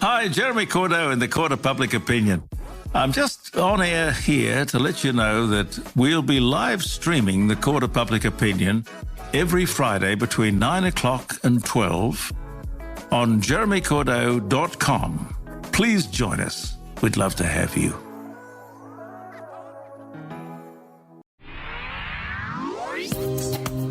Hi, Jeremy Cordeaux in the Court of Public Opinion. I'm just on air here to let you know that we'll be live streaming the Court of Public Opinion every Friday between 9 o'clock and 12 on jeremycordeaux.com. Please join us. We'd love to have you.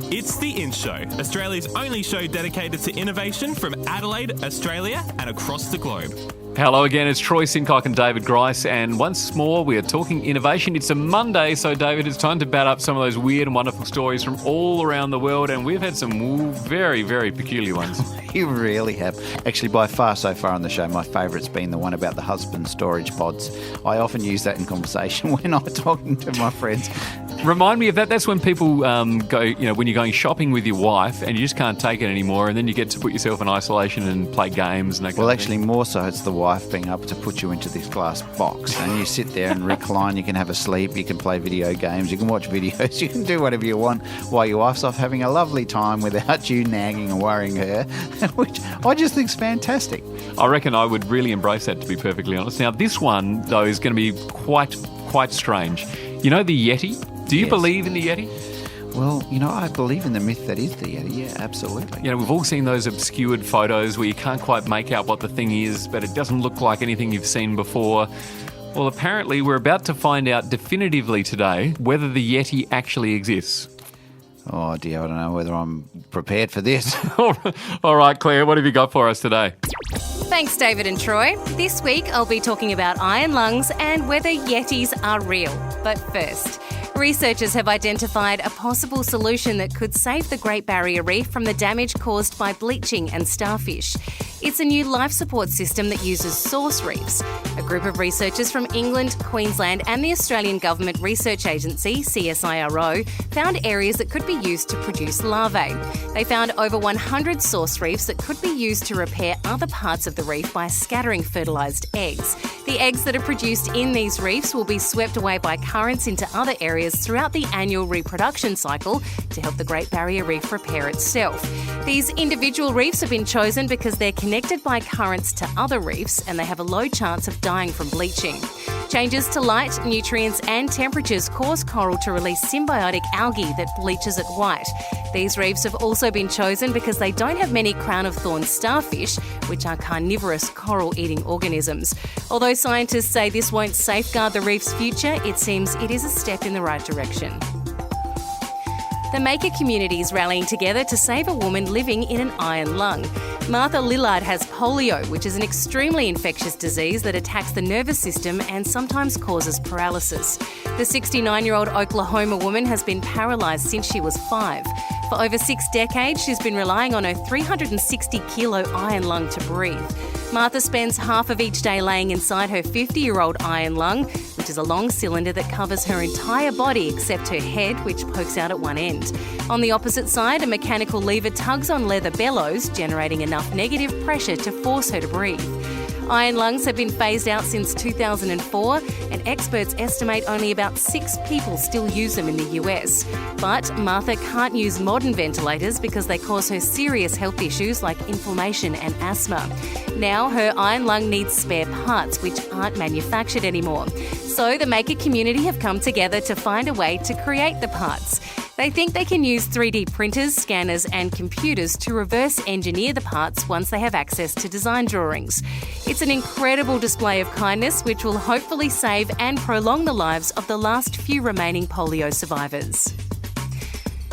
It's The In Show, Australia's only show dedicated to innovation from Adelaide, Australia, and across the globe. Hello again, it's Troy Sincock and David Grice, and once more we are talking innovation. It's a Monday, so David, it's time to bat up some of those weird and wonderful stories from all around the world, and we've had some very, very peculiar ones. You really have. Actually, by far, so far on the show, my favourite's been the one about the husband storage pods. I often use that in conversation when I'm talking to my friends. Remind me of that. That's when people go, when you're going shopping with your wife and you just can't take it anymore, and then you get to put yourself in isolation and play games and that kind of thing. Well, actually, more so it's the wife being able to put you into this glass box and you sit there and recline. You can have a sleep, you can play video games, you can watch videos, you can do whatever you want while your wife's off having a lovely time without you nagging and worrying her, which I just think's fantastic. I reckon I would really embrace that, to be perfectly honest. Now, this one, though, is going to be quite strange. You know the Yeti? Do you believe in the Yeti? Well, I believe in the myth that is the Yeti. Yeah, absolutely. We've all seen those obscured photos where you can't quite make out what the thing is, but it doesn't look like anything you've seen before. Well, apparently we're about to find out definitively today whether the Yeti actually exists. Oh, dear, I don't know whether I'm prepared for this. All right, Claire, what have you got for us today? Thanks, David and Troy. This week I'll be talking about iron lungs and whether Yetis are real. But first, researchers have identified a possible solution that could save the Great Barrier Reef from the damage caused by bleaching and starfish. It's a new life support system that uses source reefs. A group of researchers from England, Queensland and the Australian Government Research Agency, CSIRO, found areas that could be used to produce larvae. They found over 100 source reefs that could be used to repair other parts of the reef by scattering fertilised eggs. The eggs that are produced in these reefs will be swept away by currents into other areas throughout the annual reproduction cycle to help the Great Barrier Reef repair itself. These individual reefs have been chosen because they're connected by currents to other reefs and they have a low chance of dying from bleaching. Changes to light, nutrients and temperatures cause coral to release symbiotic algae that bleaches it white. These reefs have also been chosen because they don't have many crown-of-thorns starfish, which are carnivorous coral-eating organisms. Although scientists say this won't safeguard the reef's future, it seems it is a step in the right direction. The maker community is rallying together to save a woman living in an iron lung. Martha Lillard has polio, which is an extremely infectious disease that attacks the nervous system and sometimes causes paralysis. The 69-year-old Oklahoma woman has been paralysed since she was 5. For over 6 decades, she's been relying on her 360-kilo iron lung to breathe. Martha spends half of each day laying inside her 50-year-old iron lung, which is a long cylinder that covers her entire body except her head, which pokes out at one end. On the opposite side, a mechanical lever tugs on leather bellows, generating enough negative pressure to force her to breathe. Iron lungs have been phased out since 2004, and experts estimate only about 6 people still use them in the US. But Martha can't use modern ventilators because they cause her serious health issues like inflammation and asthma. Now her iron lung needs spare parts which aren't manufactured anymore. So the maker community have come together to find a way to create the parts. They think they can use 3D printers, scanners and computers to reverse engineer the parts once they have access to design drawings. It's an incredible display of kindness which will hopefully save and prolong the lives of the last few remaining polio survivors.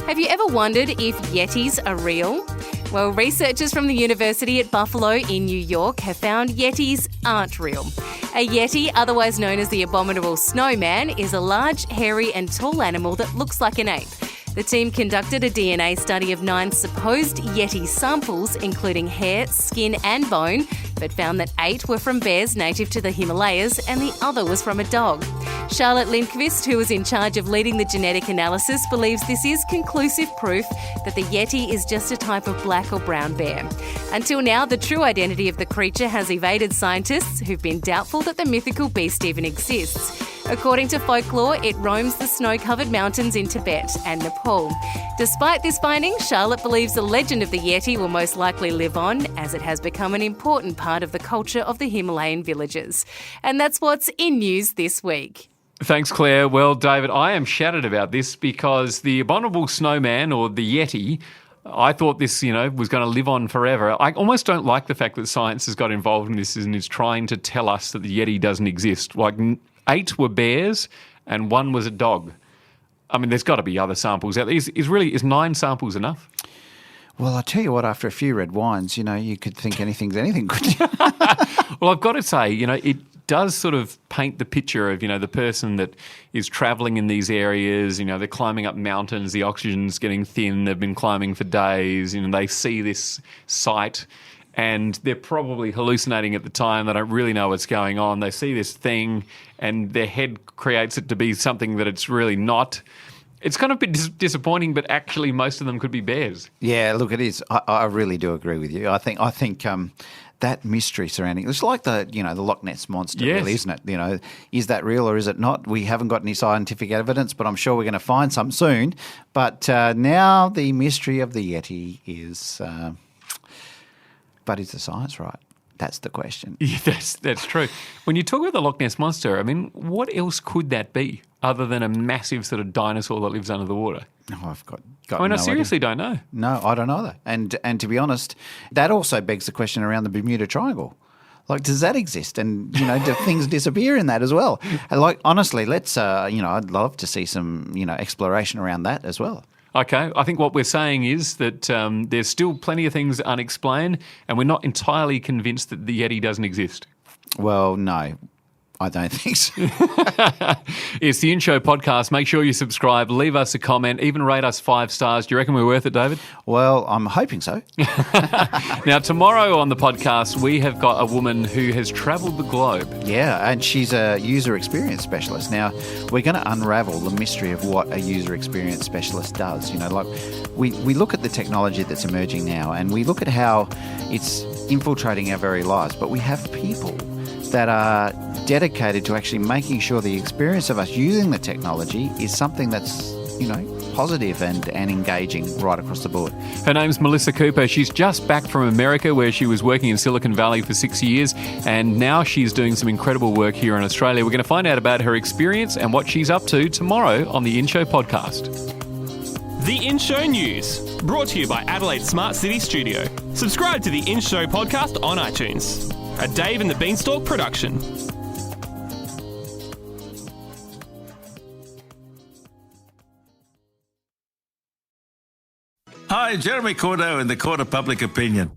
Have you ever wondered if Yetis are real? Well, researchers from the University at Buffalo in New York have found Yetis aren't real. A Yeti, otherwise known as the abominable snowman, is a large, hairy and tall animal that looks like an ape. The team conducted a DNA study of 9 supposed Yeti samples, including hair, skin and bone, but found that 8 were from bears native to the Himalayas and the other was from a dog. Charlotte Lindqvist, who was in charge of leading the genetic analysis, believes this is conclusive proof that the Yeti is just a type of black or brown bear. Until now, the true identity of the creature has evaded scientists who've been doubtful that the mythical beast even exists. According to folklore, it roams the snow-covered mountains in Tibet and Nepal. Despite this finding, Charlotte believes the legend of the Yeti will most likely live on, as it has become an important part of the culture of the Himalayan villages. And that's what's in news this week. Thanks, Claire. Well, David, I am shattered about this because the abominable snowman, or the Yeti, I thought this, was going to live on forever. I almost don't like the fact that science has got involved in this and is trying to tell us that the Yeti doesn't exist. 8 were bears and 1 was a dog. I mean, there's got to be other samples out there. Is 9 samples enough? Well, I tell you what, after a few red wines, you could think anything's anything, couldn't you? Well, I've got to say, it does sort of paint the picture of, the person that is travelling in these areas, they're climbing up mountains, the oxygen's getting thin, they've been climbing for days, they see this sight and they're probably hallucinating at the time. They don't really know what's going on. They see this thing and their head creates it to be something that it's really not. It's kind of a bit disappointing, but actually most of them could be bears. Yeah, look, it is. I really do agree with you. I think that mystery surrounding it's like the Loch Ness monster, yes. Really, isn't it? Is that real or is it not? We haven't got any scientific evidence, but I'm sure we're going to find some soon. But now the mystery of the Yeti is, but is the science right? That's the question. Yeah, that's true. When you talk about the Loch Ness monster, I mean, what else could that be other than a massive sort of dinosaur that lives under the water? Oh, I've got I seriously don't know. No, I don't either. And to be honest, that also begs the question around the Bermuda Triangle. Like, does that exist? And, do things disappear in that as well? And honestly, let's, I'd love to see some, exploration around that as well. Okay, I think what we're saying is that there's still plenty of things unexplained and we're not entirely convinced that the Yeti doesn't exist. Well, no, I don't think so. It's the In Show podcast. Make sure you subscribe, leave us a comment, even rate us 5 stars. Do you reckon we're worth it, David? Well, I'm hoping so. Now, tomorrow on the podcast, we have got a woman who has travelled the globe. Yeah, and she's a user experience specialist. Now, we're going to unravel the mystery of what a user experience specialist does. We look at the technology that's emerging now and we look at how it's infiltrating our very lives, but we have people that are dedicated to actually making sure the experience of us using the technology is something that's, positive and engaging right across the board. Her name's Melissa Cooper. She's just back from America where she was working in Silicon Valley for 6 years and now she's doing some incredible work here in Australia. We're going to find out about her experience and what she's up to tomorrow on the In Show podcast. The In Show News, brought to you by Adelaide Smart City Studio. Subscribe to the In Show podcast on iTunes. A Dave and the Beanstalk production. Hi, Jeremy Cordeaux in the Court of Public Opinion.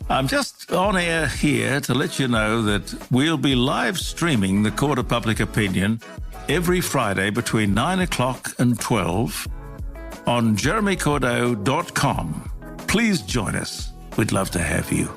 I'm just on air here to let you know that we'll be live streaming the Court of Public Opinion every Friday between 9 o'clock and 12 on jeremycordeaux.com. Please join us. We'd love to have you.